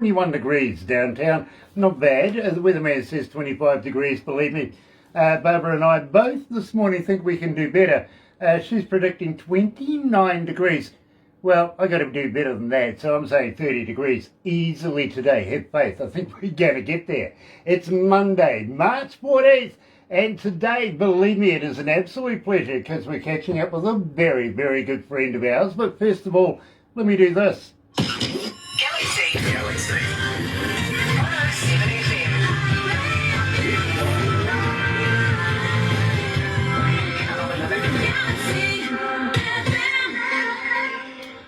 21 degrees downtown, not bad. The weatherman says 25 degrees, believe me. Barbara and I both this morning think we can do better. She's predicting 29 degrees. Well, I got to do better than that, so I'm saying 30 degrees easily today. Have faith, I think we're going to get there. It's Monday, March 14th, and today, believe me, it is an absolute pleasure because we're catching up with a very, very good friend of ours. But first of all, let me do this. Galaxy 107fm.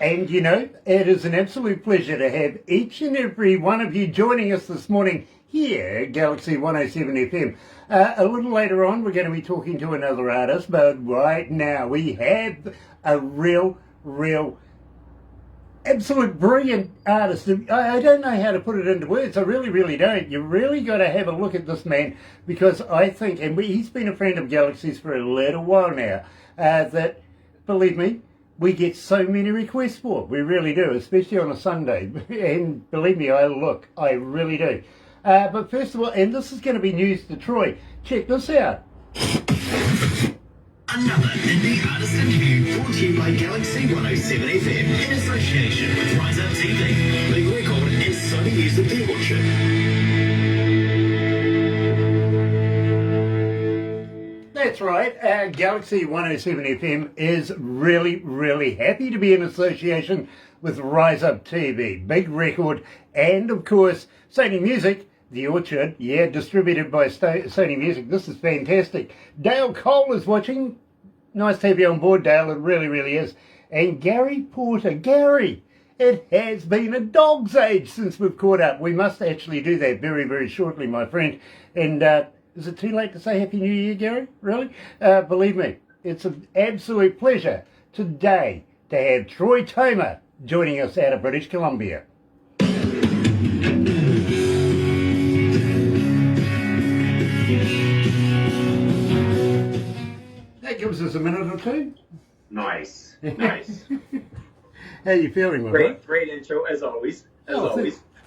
And you know, it is an absolute pleasure to have each and every one of you joining us this morning here at Galaxy 107fm. A little later on, we're going to be talking to another artist, but right now we have a real, absolute brilliant artist. I don't know how to put it into words. I really don't. You really got to have a look at this man because I think, and he's been a friend of Galaxy's for a little while now, that, believe me, we get so many requests for it. We really do, especially on a Sunday. And believe me, I really do. But first of all, and this is going to be news to Troy, check this out. Another indie artist interview brought to you by Galaxy 107fm in association with Rise Up TV, Big Record and Sony Music The Orchard. That's right, Galaxy 107fm is really happy to be in association with Rise Up TV, Big Record, and of course Sony Music, The Orchard, distributed by Sony Music. This is fantastic. Dale Cole is watching. Nice to have you on board, Dale, it really is. And Gary Porter. Gary, it has been a dog's age since we've caught up. We must actually do that very shortly, my friend. And is it too late to say Happy New Year, Gary? Really? Believe me, it's an absolute pleasure today to have Troy Toma joining us out of British Columbia. That gives us a minute or two. Nice. How are you feeling with it? Great intro, as always.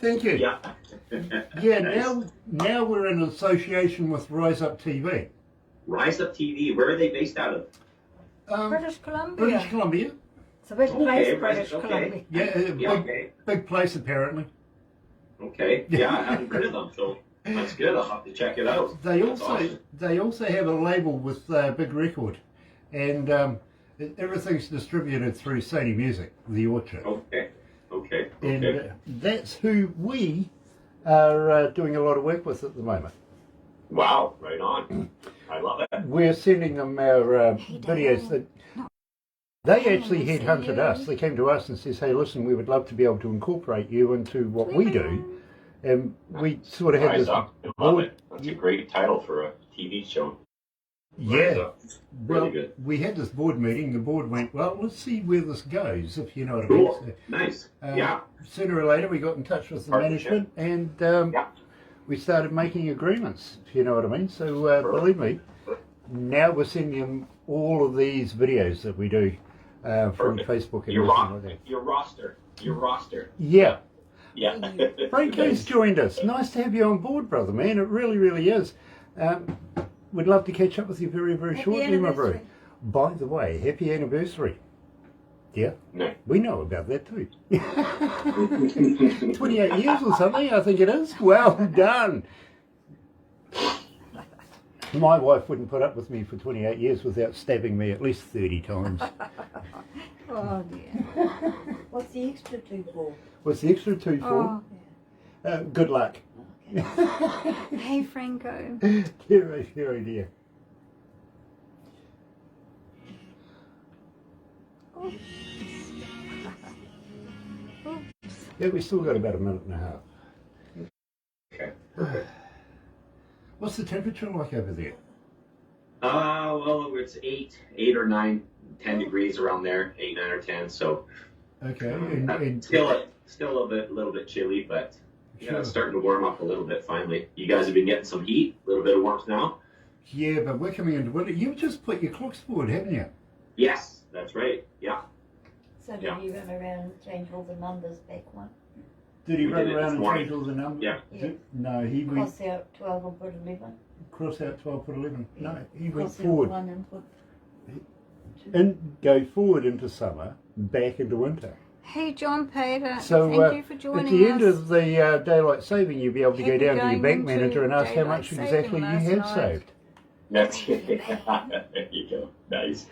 Thank you. Yeah. Yeah, Nice. now we're in association with Rise Up TV. Rise Up TV, where are they based out of? British Columbia. British Columbia. It's a big place, Okay, British okay. Columbia. Yeah, Okay. big place apparently. Okay. Yeah, I haven't heard of them, so that's good. I'll have to check it out. They That's awesome. also have a label with Big Record, and everything's distributed through Sony Music, The Orchard. Okay. And that's who we are doing a lot of work with at the moment. Wow, right on. I love it. We're sending them our videos that they actually headhunted us. They came to us and says, hey, listen, we would love to be able to incorporate you into what we do. And we sort of had Rise this Up. I love it. That's a great title for a TV show. Rise Yeah. Up. Really Well, good. we had this board meeting. The board went, well, let's see where this goes, if you know what I mean. Cool. Nice. So, Yeah. Sooner or later, we got in touch with the Partnership. management and Yeah. we started making agreements, if you know what I mean. So believe me, now we're sending them all of these videos that we do from Perfect. Facebook and Your everything like that. Your roster. Yeah. Yeah. Franco's joined us. Nice to have you on board, brother, man. It really is. We'd love to catch up with you very Happy shortly, my bro. anniversary. By the way, happy anniversary. Yeah, No. we know about that too. 28 years or something, I think it is. Well done. My wife wouldn't put up with me for 28 years without stabbing me at least 30 times. Oh dear. What's the extra two for? What's the extra two for? Oh. Good luck. Hey Franco. Dear, oh dear. Oops. Yeah, we still got about a minute and a half. Okay. Perfect. What's the temperature like over there? Well, it's 8 or 9, 10 degrees around there, 8, 9 or 10. So Okay, and still a little bit chilly, but yeah, Sure. it's starting to warm up a little bit finally. You guys have been getting some heat, a little bit of warmth now. yeah, but we're coming into winter. You've just put your clocks forward, haven't you? Yes, that's right. Yeah. So did Yeah. you run around and change all the numbers back one? Did he We run did it around this and morning. change all the numbers? Yeah. No, he went Cross out 12 and put 11. cross out 12, put 11. No, he went Cross out forward. 1 and put 2. And go forward into summer, back into winter. Hey, John Peter. So thank you for joining at the end us. of the daylight saving, you'll be able to go Happy down to your going bank into manager and ask how daylight much saving exactly you last have night. saved. That's there you go. Nice.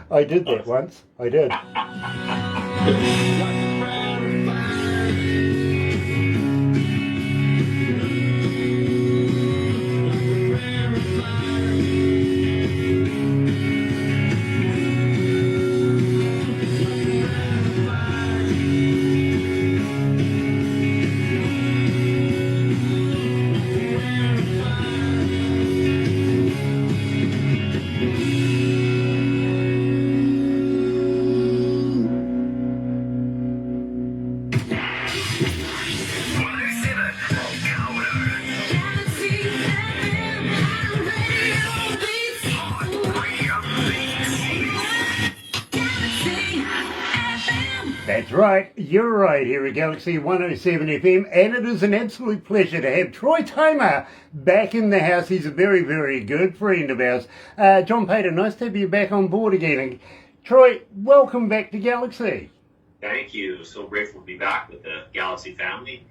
I did that once. I did. That's right, you're right here at Galaxy 107 FM, and it is an absolute pleasure to have Troy Toma back in the house. He's a very, very good friend of ours. John Pater, nice to have you back on board again. And Troy, welcome back to Galaxy. Thank you. So grateful to be back with the Galaxy family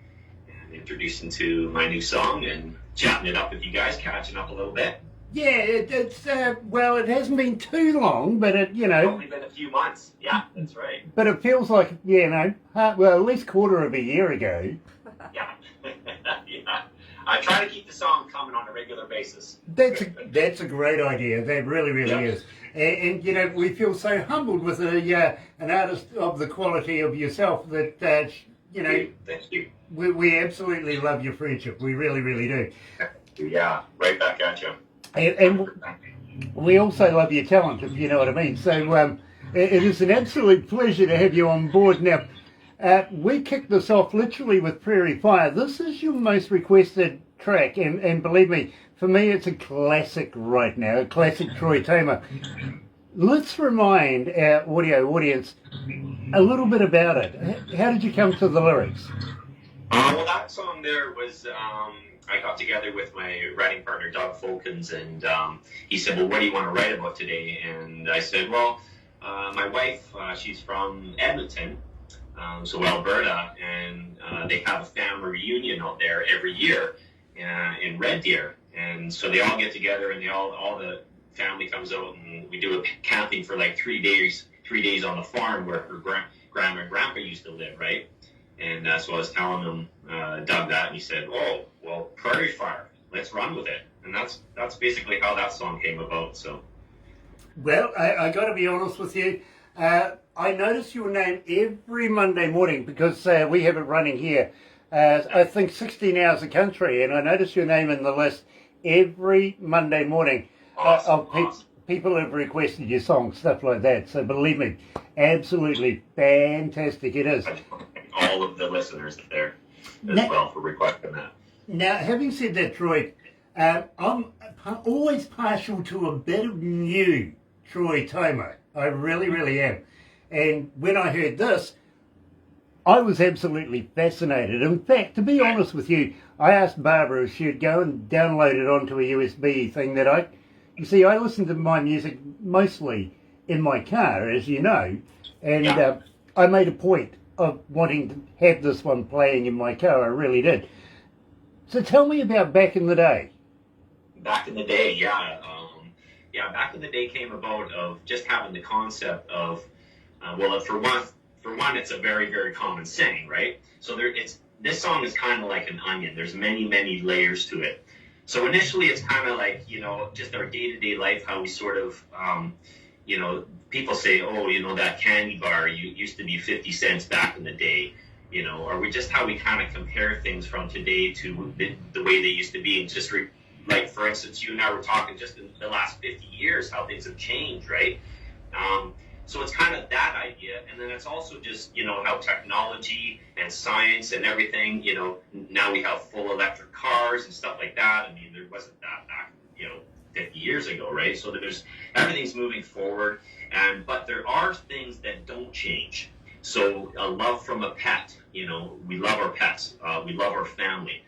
and introducing to my new song and chatting it up with you guys, catching up a little bit. Yeah, it's well, it hasn't been too long, but it, Only been a few months. Yeah, that's right. but it feels like, well, at least quarter of a year ago. Yeah. Yeah. I try to keep the song coming on a regular basis. That's a great idea. That really, really Yeah. is. And we feel so humbled with an artist of the quality of yourself that Thank you. we absolutely love your friendship. We really, really do. Yeah, right back at you. And we also love your talent, if you know what I mean. So it is an absolute pleasure to have you on board. Now, we kicked this off literally with Prairie Fire. This is your most requested track, and believe me, for me, it's a classic right now, a classic Troy Toma. Let's remind our audio audience a little bit about it. How did you come to the lyrics? Well, that song there was, I got together with my writing partner, Doug Folkens, and he said, well, what do you want to write about today? And I said, well, my wife, she's from Edmonton, so Alberta, and they have a family reunion out there every year in Red Deer. And so they all get together and all the family comes out and we do a camping for like 3 days on the farm where her grandma and grandpa used to live, right? And so I was telling him, Doug, that, and he said, oh, well, Prairie Fire, let's run with it. And that's basically how that song came about. So, Well, I got to be honest with you. I notice your name every Monday morning because we have it running here. I think 16 hours of country, and I notice your name in the list every Monday morning. Awesome, Of awesome. people have requested your song, stuff like that. So believe me, absolutely fantastic it is. All of the listeners there as Now- well for requesting that. Now, having said that, Troy, I'm always partial to a bit of new Troy Toma. I really, really am. And when I heard this, I was absolutely fascinated. In fact, to be honest with you, I asked Barbara if she'd go and download it onto a USB thing that you see, I listen to my music mostly in my car, as you know, and Yeah. I made a point of wanting to have this one playing in my car. I really did. So tell me about back in the day. Back in the day, back in the day came about of just having the concept of, for one, it's a very, very common saying, right? So this song is kind of like an onion. There's many, many layers to it. So initially, it's kind of like, just our day-to-day life, how we sort of, people say, oh, that candy bar used to be 50 cents back in the day, or how we kind of compare things from today to the way they used to be. And just like, for instance, you and I were talking just in the last 50 years, how things have changed, right? So it's kind of that idea. And then it's also just, how technology and science and everything, now we have full electric cars and stuff like that. I mean, there wasn't that back, 50 years ago, right? So everything's moving forward. But there are things that don't change. So a love from a pet, we love our pets, we love our family,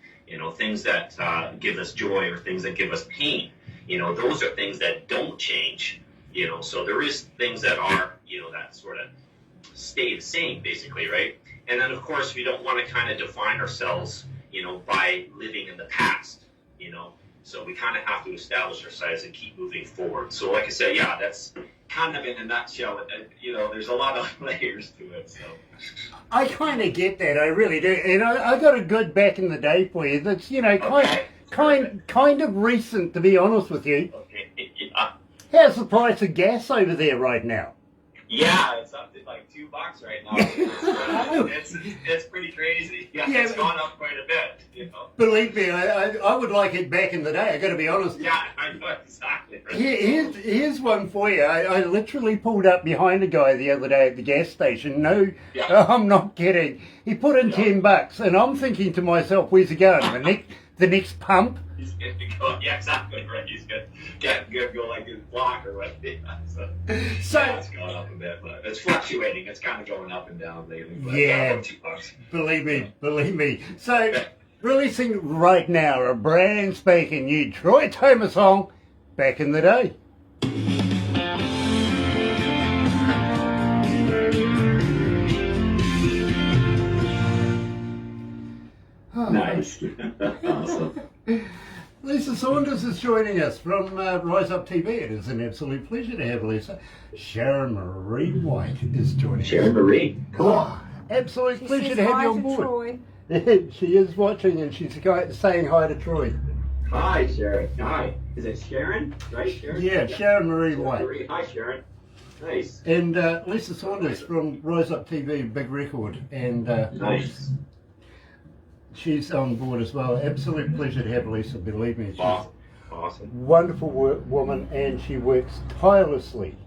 things that give us joy or things that give us pain, those are things that don't change, so there is things that are, that sort of stay the same basically, right? And then of course we don't want to kind of define ourselves, by living in the past, so we kind of have to establish ourselves and keep moving forward. So like I said, yeah, that's kind of in a nutshell. There's a lot of layers to it. So I kind of get that, I really do. And I got a good back in the day for you. That's kind of recent, to be honest with you. Okay, yeah. How's the price of gas over there right now? Yeah, it's up to like $2 right now. It's pretty crazy. Yeah, it's gone up quite a bit. Believe me, I would like it back in the day. I got to be honest. Yeah, I know exactly. Right. Here's one for you. I literally pulled up behind a guy the other day at the gas station. No, Yeah. I'm not kidding. He put in $10, and I'm thinking to myself, "Where's he going? The next pump?" He's good to go. Yeah, exactly right. He's good. Good go like his block or what. So yeah, it's gone up a bit, but it's fluctuating. It's kind of going up and down lately. But Yeah. $2. Believe me. So, releasing right now a brand spanking new Troy Toma song, Back in the Day. Nice. Awesome. Lisa Saunders is joining us from Rise Up TV. It is an absolute pleasure to have Lisa. Sharon Marie White is joining Sharon us. Marie. Cool. Oh, absolute She pleasure says to have hi you on to board. Troy. She is watching and she's saying hi to Troy. Hi, Sharon. Hi. Is it Sharon? Right, Sharon? Yeah, Sharon Marie White. Marie. Hi, Sharon. Nice. And Lisa Saunders from Rise Up TV, big record. And Nice. she's on board as well. Absolute pleasure to have Lisa, believe me. She's Awesome. a wonderful woman and she works tirelessly.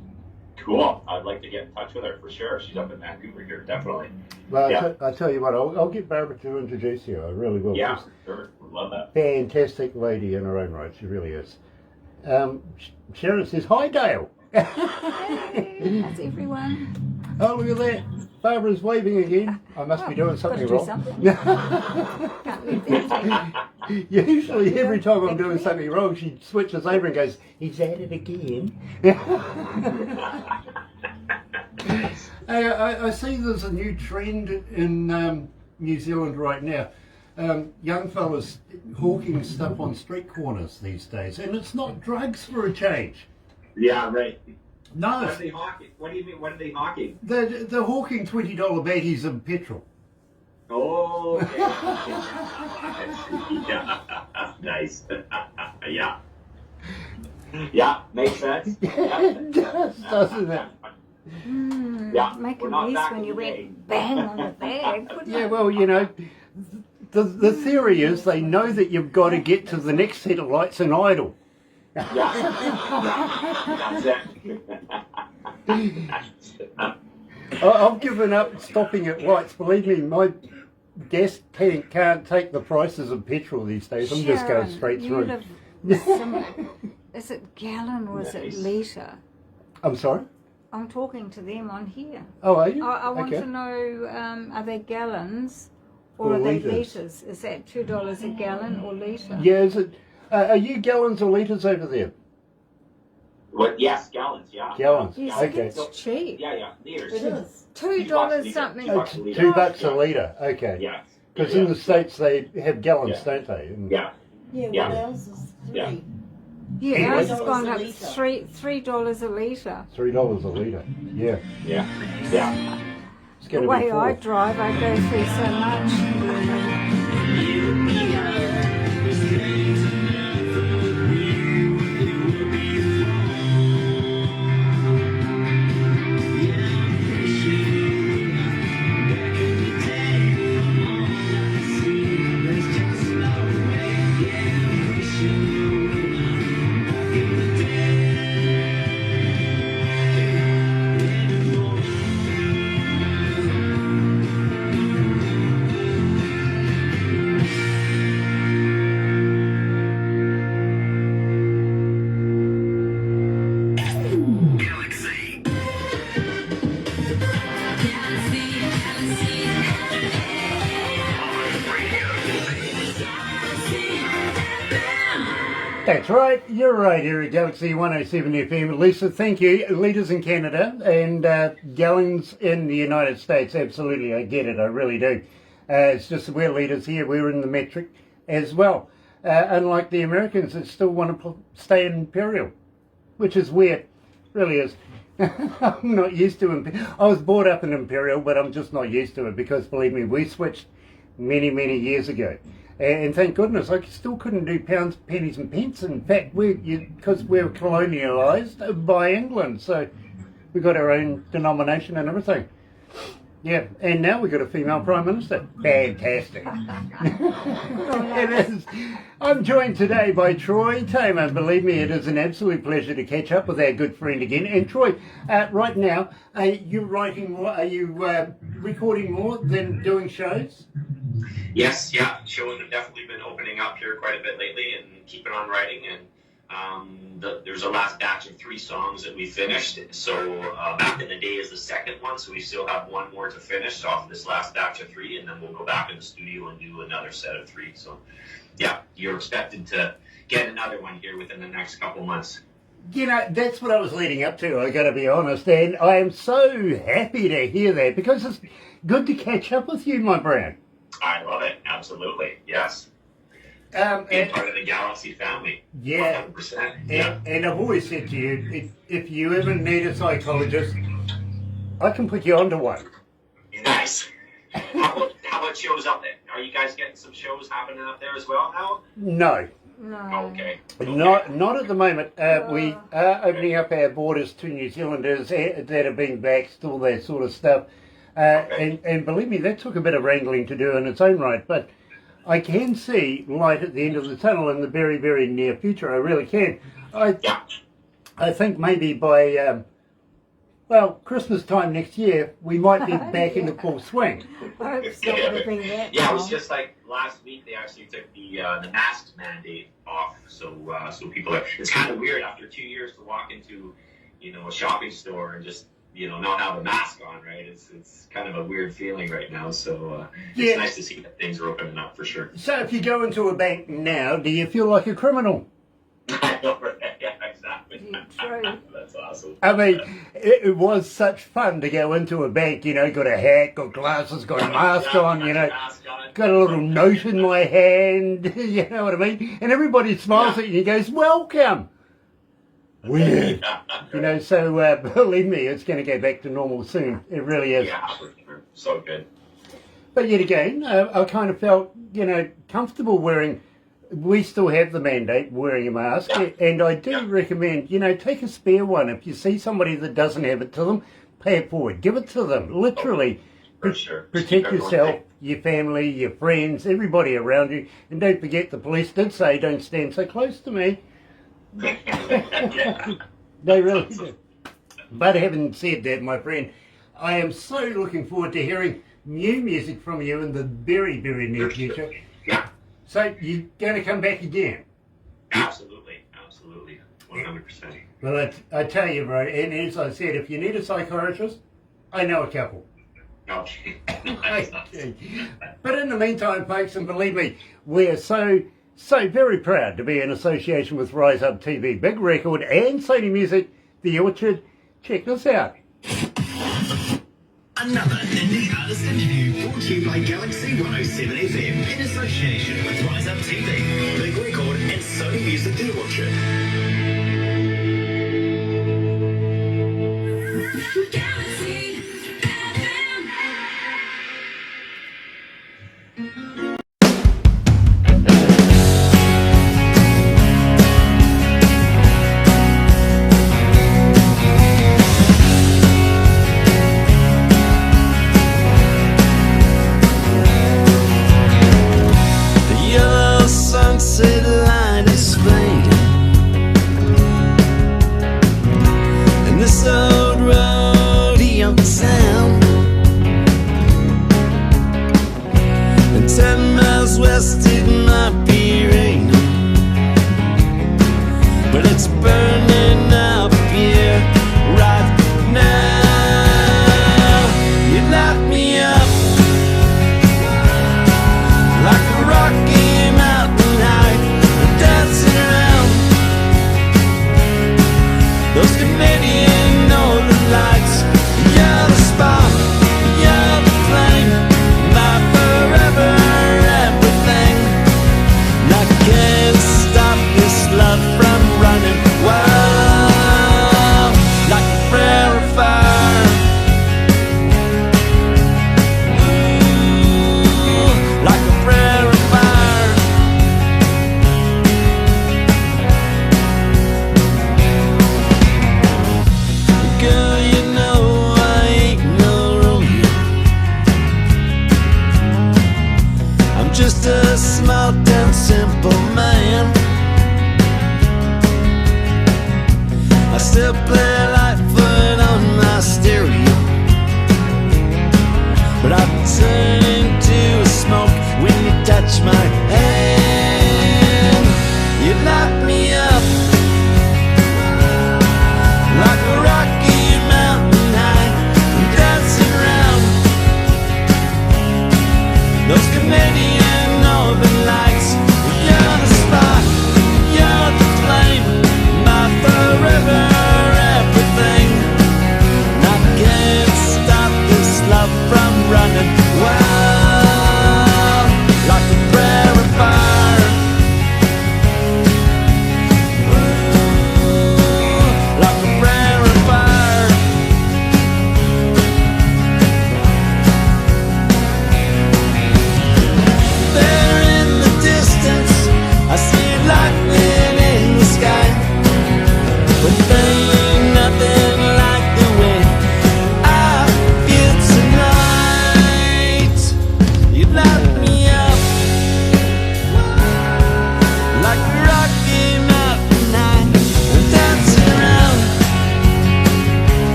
Cool. I'd like to get in touch with her for sure. She's up in Vancouver here, definitely. Well, Yeah. I tell you what, I'll get Barbara to introduce you. I really will. Yeah, She's sure. Would love that. a fantastic lady in her own right. She really is. Sharon says, hi, Dale. Hey, that's everyone. Oh, look at that. Barbara's waving again. I must be doing something gotta do wrong. something. Can't leave that. Usually, every time I'm doing something wrong, she switches over and goes, he's at it again. Hey, I see there's a new trend in New Zealand right now. Young fellas hawking stuff on street corners these days, and it's not drugs for a change. Yeah, right. No, What are they hawking? What do you mean? What are they hawking? they're hawking $20 baggies of petrol. Oh, okay. Yeah. Nice. Yeah. Yeah, makes sense. It does, doesn't it? Yeah, Make we're a not mess back when in you the went day. bang on the bag. Yeah, well, the theory is they know that you've got to get to the next set of lights in idle. Yeah. That's it. I've given up stopping at lights. Believe me, my gas tank can't take the prices of petrol these days. I'm just going straight you through. live similar. Is it gallon or is it Nice. litre? I'm sorry? I'm talking to them on here. Oh, are you? I want Okay. to know, are they gallons or Or are they litres. litres? Is that $2 a gallon or litre? Yeah, is it? Are you gallons or litres over there? What? Yes, gallons. Yeah. Gallons. Yes, Okay. it's cheap. Yeah. Liters. It is. $2 something. $2 a litre. $2 a litre. Okay. Yeah. Because in the States they have gallons, Yeah. don't they? And Yeah. Yeah, Yeah. what else is free? Yeah. Yeah, Anyway. ours has gone up $3 $3 a litre. $3 a litre. Yeah. Yeah. Yeah. It's The going to be way I full. drive, I go through so much. That's right, you're right here at Galaxy 107 FM. Lisa, thank you. Liters in Canada and gallons in the United States. Absolutely, I get it, I really do. It's just that we're liters here, we're in the metric as well. Unlike the Americans that still want to stay in imperial, which is weird, really is. I'm not used to imperial. I was brought up in imperial, but I'm just not used to it because, believe me, we switched many, many years ago. And thank goodness, I still couldn't do pounds, pennies and pence. In fact, because we were colonialised by England, so we got our own denomination and everything. Yeah, and now we've got a female Prime Minister. Fantastic. It is. I'm joined today by Troy Toma. Believe me, it is an absolute pleasure to catch up with our good friend again. And Troy, right now, are you writing more? Are you recording more than doing shows? Yes, yeah, shows have definitely been opening up here quite a bit lately and keeping on writing. And there's a last batch of 3 songs that we finished. So Back in the Day is the second one, so we still have one more to finish off this last batch of 3, and then we'll go back in the studio and do another set of 3. So yeah, you're expected to get another one here within the next couple months. You know, that's what I was leading up to, I got to be honest, and I am so happy to hear that because it's good to catch up with you, my friend. I love it, absolutely, yes. Being part of the Galaxy family. Yeah. 100%. Yeah. And I've always said to you, if you ever need a psychologist, I can put you onto one. Nice. How about shows up there? Are you guys getting some shows happening up there as well now? No. No. Okay. Not at the moment. We are opening up our borders to New Zealanders that have been vaxxed, all that sort of stuff. And believe me, that took a bit of wrangling to do in its own right, but I can see light at the end of the tunnel in the very, very near future. I really can. I think maybe by, Christmas time next year, we might be back into full swing. I hope so. Yeah, it was just like last week they actually took the masks mandate off, so people are. It's kind of weird after 2 years to walk into, a shopping store and just not have a mask on, right? It's kind of a weird feeling right now. So it's nice to see that things are opening up for sure. So if you go into a bank now, do you feel like a criminal? I know, right? Yeah, exactly. True. That's awesome. I mean, it was such fun to go into a bank, got a hat, got glasses, got a mask on, got a little note in my hand, you know what I mean? And everybody smiles at you and goes, welcome. Weird. So believe me, it's going to go back to normal soon. It really is. Yeah, for sure. So good. But yet again, I kind of felt, comfortable wearing. We still have the mandate wearing a mask, and I do recommend, take a spare one. If you see somebody that doesn't have it to them, pay it forward. Give it to them. Literally. For sure. Protect yourself, your family, your friends, everybody around you. And don't forget, the police did say, don't stand so close to me. They really do. But having said that, my friend, I am so looking forward to hearing new music from you in the very, very near future. Yeah. So you're going to come back again? Absolutely. 100%. Well, I tell you, bro, and as I said, if you need a psychiatrist, I know a couple. Okay. But in the meantime, folks, and believe me, we're so very proud to be in association with Rise Up TV, Big Record and Sony Music, The Orchard. Check this out. Another indie artist interview brought to you by Galaxy 107 FM in association with Rise Up TV, Big Record and Sony Music The Orchard.